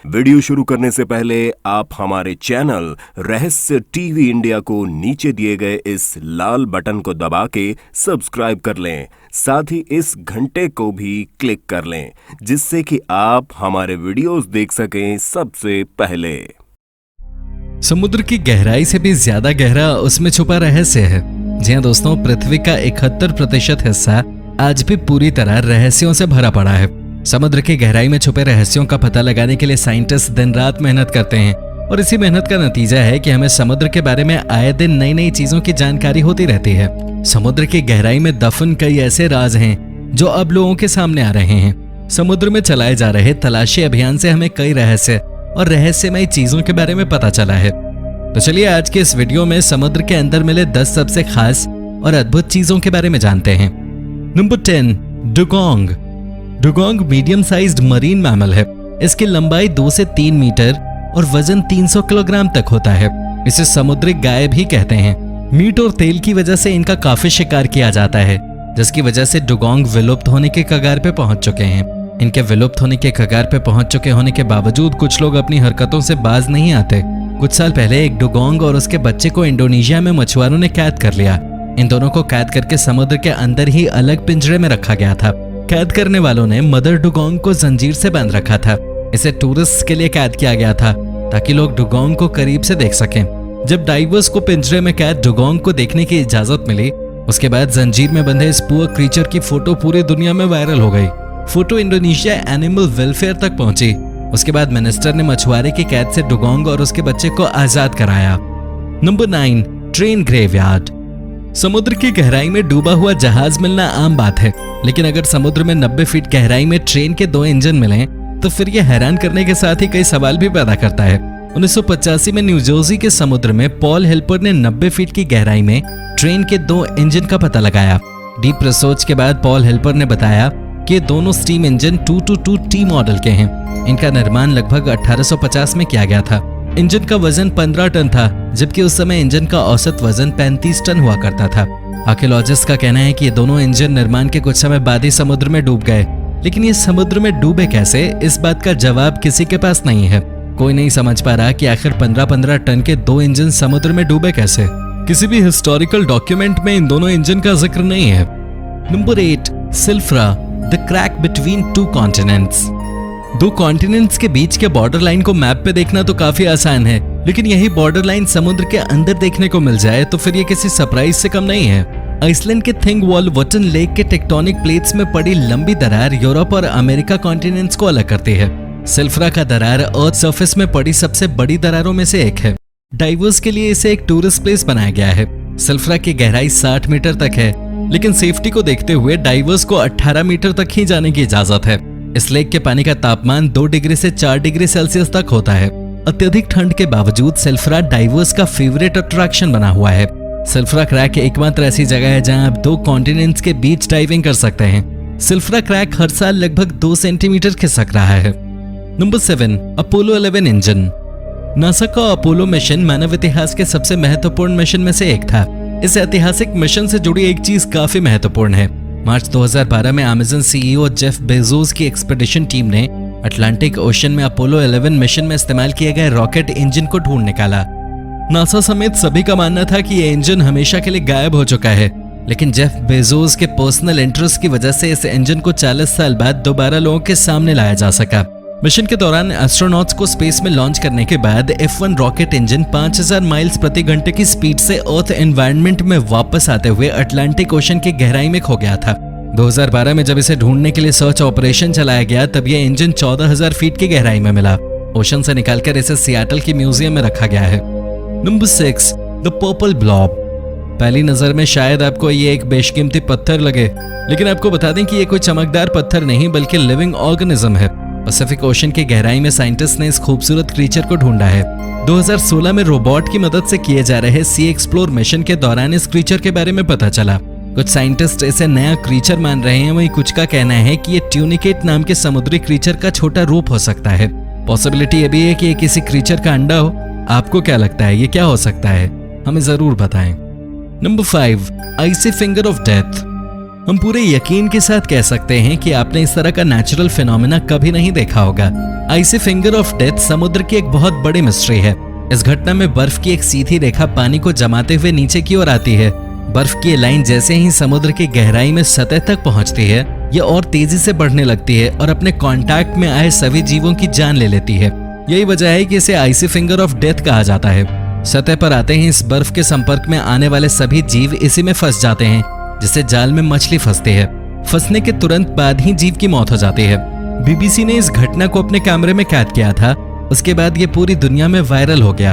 Video शुरू करने से पहले आप हमारे चैनल रहस्य टीवी इंडिया को नीचे दिए गए इस लाल बटन को दबा के सब्सक्राइब कर लें। साथ ही इस घंटे को भी क्लिक कर लें जिससे कि आप हमारे वीडियोस देख सकें सबसे पहले। समुद्र की गहराई से भी ज्यादा गहरा उसमें छुपा रहस्य है। जी हाँ दोस्तों, पृथ्वी का 71% हिस्सा आज भी पूरी तरह रहस्यों से भरा पड़ा है। समुद्र की गहराई में छुपे रहस्यों का पता लगाने के लिए साइंटिस्ट दिन रात मेहनत करते हैं और इसी मेहनत का नतीजा है कि हमें समुद्र के बारे में आए दिन नई नई चीजों की जानकारी होती रहती है। समुद्र की गहराई में दफन कई ऐसे राज हैं जो अब लोगों के सामने आ रहे हैं। समुद्र में चलाए जा रहे तलाशी अभियान से हमें कई रहस्य और रहस्यमय चीजों के बारे में पता चला है। तो चलिए आज के इस वीडियो में समुद्र के अंदर मिले 10 सबसे खास और अद्भुत चीजों के बारे में जानते हैं। Number 10, dugong. Dugong medium sized marine mammal है। इसकी लंबाई 2 से 3 मीटर और वजन 300 किलोग्राम तक होता है। इसे समुद्री गाय भी कहते हैं। मीट और तेल की वजह से इनका काफी शिकार किया जाता है, जिसकी वजह से डुगोंग विलुप्त होने के कगार पे पहुंच चुके हैं। इनके विलुप्त होने के कगार पे पहुंच चुके होने के बावजूद कुछ लोग अपनी हरकतों से बाज नहीं आते। कुछ साल पहले एक डुगोंग और उसके बच्चे को इंडोनेशिया में मछुआरों ने कैद कर लिया। इन दोनों को कैद करके समुद्र के अंदर ही अलग पिंजरे में रखा गया था। कैद करने वालों ने मदर डुगोंग को जंजीर से बांध रखा था। इसे टूरिस्ट के लिए कैद किया गया था ताकि लोग डुगोंग को करीब से देख सकें। जब डाइवर्स को पिंजरे में कैद डुगोंग को देखने की इजाजत मिली, उसके बाद जंजीर में बंधे इस पुअर क्रीचर की फोटो पूरी दुनिया में वायरल हो गई। फोटो इंडोनेशिया एनिमल वेलफेयर तक पहुंची। उसके बाद मिनिस्टर ने मछुआरे की कैद से डुगोंग और उसके बच्चे को आजाद कराया। Number 9, train graveyard. समुद्र की गहराई में डूबा हुआ जहाज मिलना आम बात है, लेकिन अगर समुद्र में 90 फीट गहराई में ट्रेन के 2 इंजन मिलें तो फिर यह हैरान करने के साथ ही कई सवाल भी पैदा करता है। 1985 में न्यूजर्सी के समुद्र में पॉल हेल्पर ने 90 फीट की गहराई में ट्रेन के 2 इंजन का पता लगाया। डीप रिसर्च के बाद पॉल हेल्पर ने बताया कि ये दोनों स्टीम इंजन 222T मॉडल के हैं। इनका निर्माण लगभग 1850 में किया गया था। इंजन का वजन 15 टन था, जबकि उस समय इंजन का औसत वजन 35 टन हुआ करता था। आर्कियोलॉजिस्ट का कहना है कि ये दोनों इंजन निर्माण के कुछ समय बाद ही समुद्र में डूब गए, लेकिन ये समुद्र में डूबे कैसे, इस बात का जवाब किसी के पास नहीं है। कोई नहीं समझ पा रहा कि आखिर 15-15 टन के 2 इंजन समुद्र में डूबे कैसे। किसी भी हिस्टोरिकल डॉक्यूमेंट में इन दोनों इंजन का जिक्र नहीं है। Number 8, Silfra, the crack between 2 continents. 2 continents के बीच के बॉर्डर लाइन को मैप पे देखना तो काफी आसान है, लेकिन यही बॉर्डर लाइन समुद्र के अंदर देखने को मिल जाए तो फिर ये किसी सरप्राइज से कम नहीं है। आइसलैंड के थिंगवॉल्वटन लेक के टेक्टोनिक प्लेट्स में पड़ी लंबी दरार यूरोप और अमेरिका कॉन्टिनेंट्स को अलग करती है। सिल्फ्रा का दरार अर्थ सरफेस में पड़ी सबसे बड़ी दरारों में से एक है। डाइवर्स के लिए इसे एक टूरिस्ट प्लेस बनाया गया है। सिल्फ्रा की गहराई 60 मीटर तक है, लेकिन सेफ्टी को देखते हुए डाइवर्स को 18 मीटर तक ही जाने की इजाजत है। इस लेक के पानी का तापमान 2 डिग्री से 4 डिग्री सेल्सियस तक होता है। अत्यधिक ठंड के बावजूद सिल्फ्रा डाइवर्स का फेवरेट अट्रैक्शन बना हुआ है। सिल्फ्रा क्रैक एकमात्र ऐसी जगह है जहां आप 2 कॉन्टिनेंट्स के बीच डाइविंग कर सकते हैं। सिल्फ्रा क्रैक हर साल लगभग 2 सेंटीमीटर खिसक रहा है। Number 7, Apollo 11 engine. नासा का अपोलो मिशन मानव इतिहास के सबसे महत्वपूर्ण मिशन में से एक था। इस ऐतिहासिक मिशन से जुड़ी एक चीज काफी महत्वपूर्ण है। मार्च 2012 में अमेज़न सीईओ जेफ बेजोस की एक्सपेडिशन टीम ने अटलांटिक ओशन में अपोलो 11 मिशन में इस्तेमाल किए गए रॉकेट इंजन को ढूंढ निकाला। नासा समेत सभी का मानना था कि यह इंजन हमेशा के लिए गायब हो चुका है, लेकिन जेफ बेजोस के पर्सनल इंटरेस्ट की वजह से इस इंजन को 40 साल बाद दोबारा लोगों के सामने लाया जा सका। मिशन के दौरान एस्ट्रोनॉट्स को स्पेस में लॉन्च करने के बाद F1 रॉकेट इंजन 5000 माइल्स प्रति घंटे की स्पीड से अर्थ एनवायरनमेंट में वापस आते हुए अटलांटिक ओशन की गहराई में खो गया था। 2012 में जब इसे ढूंढने के लिए सर्च ऑपरेशन चलाया गया तब यह इंजन 14000 फीट की गहराई में मिला। ओशन से निकालकर इसे सियाटल की म्यूजियम में रखा गया है। Number 6, the purple blob. पहली नजर में शायद आपको ये एक बेशकीमती पत्थर लगे, लेकिन आपको बता दें कि ये कोई चमकदार पत्थर नहीं बल्कि लिविंग ऑर्गेनिज्म है। पैसिफिक ओशन की गहराई में साइंटिस्ट ने इस खूबसूरत क्रीचर को ढूंढा है। 2016 में रोबोट की मदद से किए जा रहे सी एक्सप्लोर मिशन के दौरान इस क्रीचर के बारे में पता चला। कुछ साइंटिस्ट इसे नया क्रीचर मान रहे हैं, वहीं कुछ का कहना है कि ये ट्यूनिकेट नाम के समुद्री क्रीचर का छोटा रूप हो सकता है। पॉसिबिलिटी ये भी है कि ये किसी क्रीचर का अंडा हो। आपको क्या लगता है, ये क्या हो सकता है? हमें जरूर बताएं। Number 5, icy finger of death. हम पूरे यकीन के साथ कह सकते हैं कि आपने इस तरह का नेचुरल फिनोमेना कभी नहीं देखा होगा। आइसी फिंगर ऑफ डेथ समुद्र की एक बहुत बड़ी मिस्ट्री है। इस घटना में बर्फ की एक सीधी रेखा पानी को जमाते हुए नीचे की ओर आती है। बर्फ की ये लाइन जैसे ही समुद्र की गहराई में सतह तक पहुंचती है, ये और तेजी से बढ़ने लगती है और अपने कांटेक्ट में आए सभी जीवों की जान ले लेती है। यही वजह है कि इसे आइसी फिंगर ऑफ डेथ कहा जाता है। सतह पर आते ही इस बर्फ के संपर्क में आने वाले सभी जीव इसी में फंस जाते हैं, जिससे जाल में मछली फंसती है। फंसने के तुरंत बाद ही जीव की मौत हो जाती है। बीबीसी ने इस घटना को अपने कैमरे में कैद किया था। उसके बाद ये पूरी दुनिया में वायरल हो गया।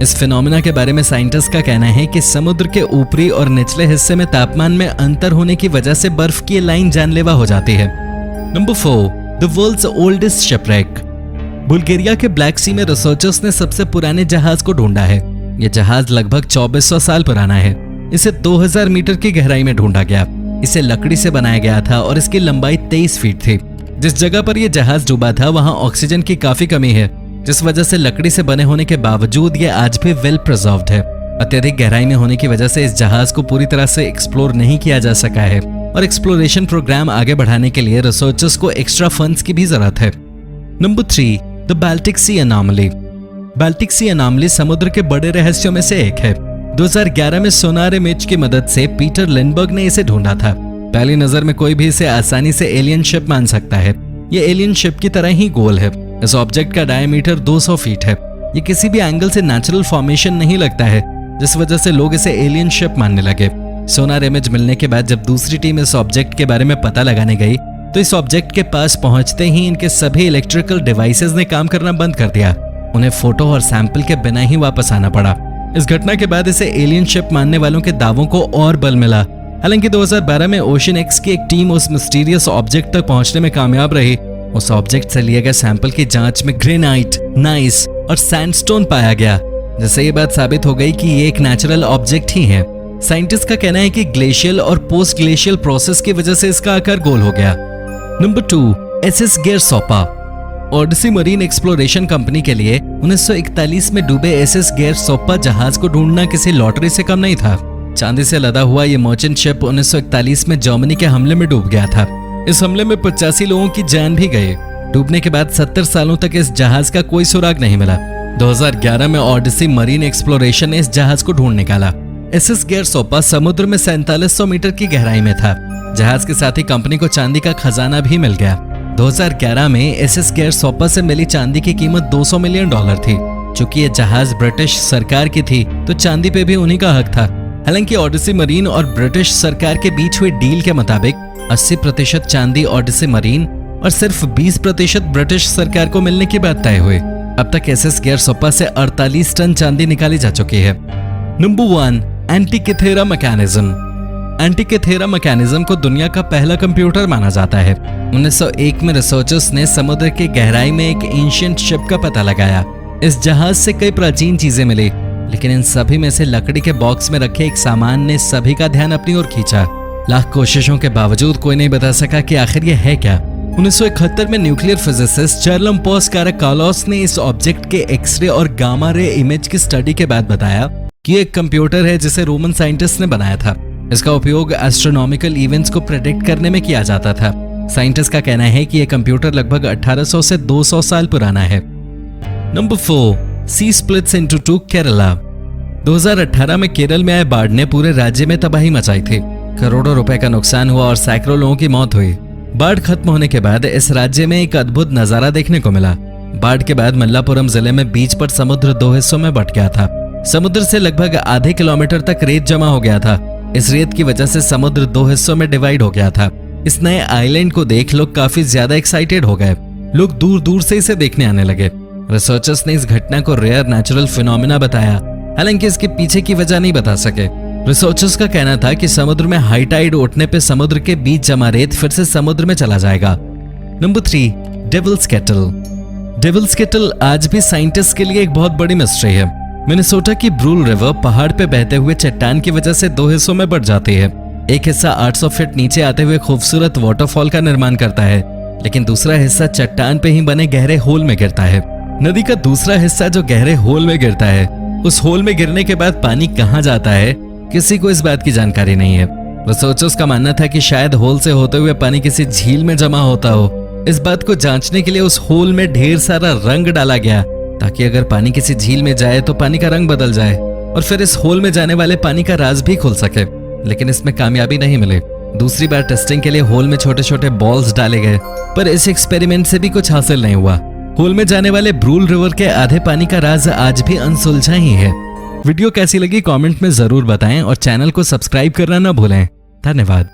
इस फिनोमेना के बारे में साइंटिस्ट का कहना है कि समुद्र के ऊपरी और निचले हिस्से में तापमान में अंतर होने की वजह से बर्फ की लाइन जानलेवा हो जाती है। Number 4, the world's oldest shipwreck. Bulgaria के ब्लैक सी में रिसर्चर्स ने सबसे पुराने जहाज को ढूंढा है। यह जहाज लगभग 2400 साल पुराना है। इसे 2000 मीटर की गहराई में ढूंढा गया। इसे लकड़ी से बनाया गया था और इसकी लंबाई 23 फीट थी। जिस जगह पर यह जहाज डूबा था वहां ऑक्सीजन की काफी कमी है, जिस वजह से लकड़ी से बने होने के बावजूद ये आज भी वेल प्रिजर्व्ड है। अत्यधिक गहराई में होने की वजह से इस जहाज को पूरी तरह से एक्सप्लोर नहीं किया जा सका है और एक्सप्लोरेशन प्रोग्राम आगे बढ़ाने के लिए रिसर्चर्स को एक्स्ट्रा फंड्स की भी जरूरत है। Number 3, the Baltic sea anomaly. Baltic sea anomaly समुद्र के बड़े रहस्यों में से एक है। 2011 में सोनार इमेज की मदद से पीटर लिंडबर्ग ने इसे ढूंढा था। पहली नजर में कोई भी इसे आसानी से एलियन शिप मान सकता है। ये एलियन शिप की तरह ही गोल है। इस ऑब्जेक्ट का डायमीटर 200 फीट है। ये किसी भी एंगल से नेचुरल फॉर्मेशन नहीं लगता है, जिस वजह से लोग इसे एलियन शिप मानने लगे। सोनार इमेज मिलने के बाद जब दूसरी टीम इस ऑब्जेक्ट के बारे में पता लगाने गई तो इस ऑब्जेक्ट के पास पहुंचते ही इनके सभी इलेक्ट्रिकल डिवाइसेस ने काम करना बंद कर दिया। उन्हें फोटो और सैंपल के बिना ही वापस आना पड़ा। इस घटना के बाद इसे एलियन शिप मानने वालों के दावों को और बल मिला। हालांकि 2012 में ओशन एक्स की एक टीम उस मिस्टीरियस ऑब्जेक्ट तक पहुंचने में कामयाब रही। उस ऑब्जेक्ट से लिए गए सैंपल की जांच में ग्रेनाइट, नाइस और सैंडस्टोन पाया गया, जिससे ये बात साबित हो गई कि ये एक नेचुरल ऑब्जेक्ट ही है। साइंटिस्ट का कहना है कि ग्लेशियल और पोस्ट ग्लेशियल प्रोसेस की वजह से इसका आकार गोल हो गया। Number 2, SS Gairsoppa. Odyssey marine exploration company के लिए 1941 में डूबे एसएस गेरसोपा जहाज को ढूंढना किसी लॉटरी से कम नहीं था। चांदी से लदा हुआ ये मर्चेंट शिप 1941 में जर्मनी के हमले में डूब गया था। इस हमले में 85 लोगों की जान भी गई। डूबने के बाद 70 सालों तक इस जहाज का कोई सुराग नहीं मिला। 2011 में ओडिसी मरीन एक्सप्लोरेशन ने इस जहाज को ढूंढ निकाला। एसएस गेरसोपा समुद्र में 4700 मीटर की गहराई में था। जहाज के साथ ही कंपनी को चांदी का खजाना भी मिल गया। 2011 में एसएस गेरसोपा से मिली चांदी की कीमत $200 मिलियन थी। चूंकि ये जहाज ब्रिटिश सरकार की थी तो चांदी पे भी उन्हीं का हक था। हालांकि ओडिसी मरीन और ब्रिटिश सरकार के बीच हुए डील के मुताबिक 80% चांदी ओडिसी मरीन और सिर्फ 20% ब्रिटिश सरकार को मिलने की बात तय हुई। अब तक एसएस गेरसोपा से 48 टन चांदी निकाली जा चुकी है। Number 1, Antikythera mechanism. Antikythera mechanism को दुनिया का पहला कंप्यूटर माना जाता है। 1901 में रिसर्चर्स ने समुद्र की गहराई में एक एंशिएंट शिप का पता लगाया। इस जहाज से कई प्राचीन चीजें मिली, लेकिन इन सभी में से लकड़ी के बॉक्स में रखे एक सामान ने सभी का ध्यान अपनी ओर खींचा। लाख कोशिशों के बावजूद कोई नहीं बता सका कि आखिर ये है क्या। 1971 में न्यूक्लियर फिजिसिस्ट चार्लम्पोस काराकालोस ने इस ऑब्जेक्ट के एक्सरे और गामा रे इमेज की स्टडी के बाद बताया कि एक कंप्यूटर है जिसे रोमन साइंटिस्ट ने बनाया था। इसका उपयोग एस्ट्रोनॉमिकल इवेंट्स को प्रेडिक्ट करने में किया जाता था। साइंटिस्ट का कहना है कि यह कंप्यूटर लगभग 1800 से 200 साल पुराना है। नंबर 4, सी स्प्लिट्स इनटू टू केरला। 2018 में केरल में आए बाढ़ ने पूरे राज्य में तबाही मचाई थी। करोड़ों रुपए का नुकसान हुआ और सैकड़ों लोगों की मौत हुई। बाढ़ खत्म होने के बाद इस राज्य में एक अद्भुत नजारा देखने को मिला। बाढ़ के बाद मल्लापुरम जिले में बीच पर समुद्र 2 हिस्सों में बंट गया था। समुद्र से लगभग आधे किलोमीटर तक रेत जमा हो गया था। इस रेत की वजह से समुद्र 2 हिस्सों में डिवाइड हो गया था। इस नए आइलैंड को देख लोग काफी ज्यादा एक्साइटेड हो गए। लोग दूर दूर से इसे देखने आने लगे। रिसर्चर्स ने इस घटना को रेयर नेचुरल फिनोमेना बताया, हालांकि इसके पीछे की वजह नहीं बता सके। रिसर्चर्स का कहना था कि समुद्र में हाई टाइड उठने पे समुद्र के बीच जमा रेत फिर से समुद्र में चला जाएगा। Number 3, devil's kettle. Devil's kettle आज भी साइंटिस्ट के लिए एक बहुत बड़ी मिस्ट्री है। मिनेसोटा की ब्रूल रिवर पहाड़ पे बहते हुए चट्टान की वजह से 2 हिस्सों में बंट जाती है। एक हिस्सा 800 फीट नीचे आते हुए खूबसूरत वाटरफॉल का निर्माण करता है, लेकिन दूसरा हिस्सा चट्टान पे ही बने गहरे होल में गिरता है। नदी का दूसरा हिस्सा जो गहरे होल में गिरता है, उस होल में गिरने के बाद पानी कहाँ जाता है, किसी को इस बात की जानकारी नहीं है। रिसर्चर्स का मानना था कि शायद होल से होते हुए पानी किसी झील में जमा होता हो। इस बात को जांचने के लिए उस होल में ढेर सारा रंग डाला गया ताकि अगर पानी किसी झील में जाए तो पानी का रंग बदल जाए और फिर इस होल में जाने वाले पानी का राज भी खुल सके। लेकिन इसमें कामयाबी नहीं मिली। दूसरी बार टेस्टिंग के लिए होल में छोटे छोटे बॉल्स डाले गए, पर इस एक्सपेरिमेंट से भी कुछ हासिल नहीं हुआ। होल में जाने वाले ब्रूल रिवर के आधे पानी का राज आज भी अनसुलझा ही है। वीडियो कैसी लगी कमेंट में जरूर बताएं और चैनल को सब्सक्राइब करना ना भूलें। धन्यवाद।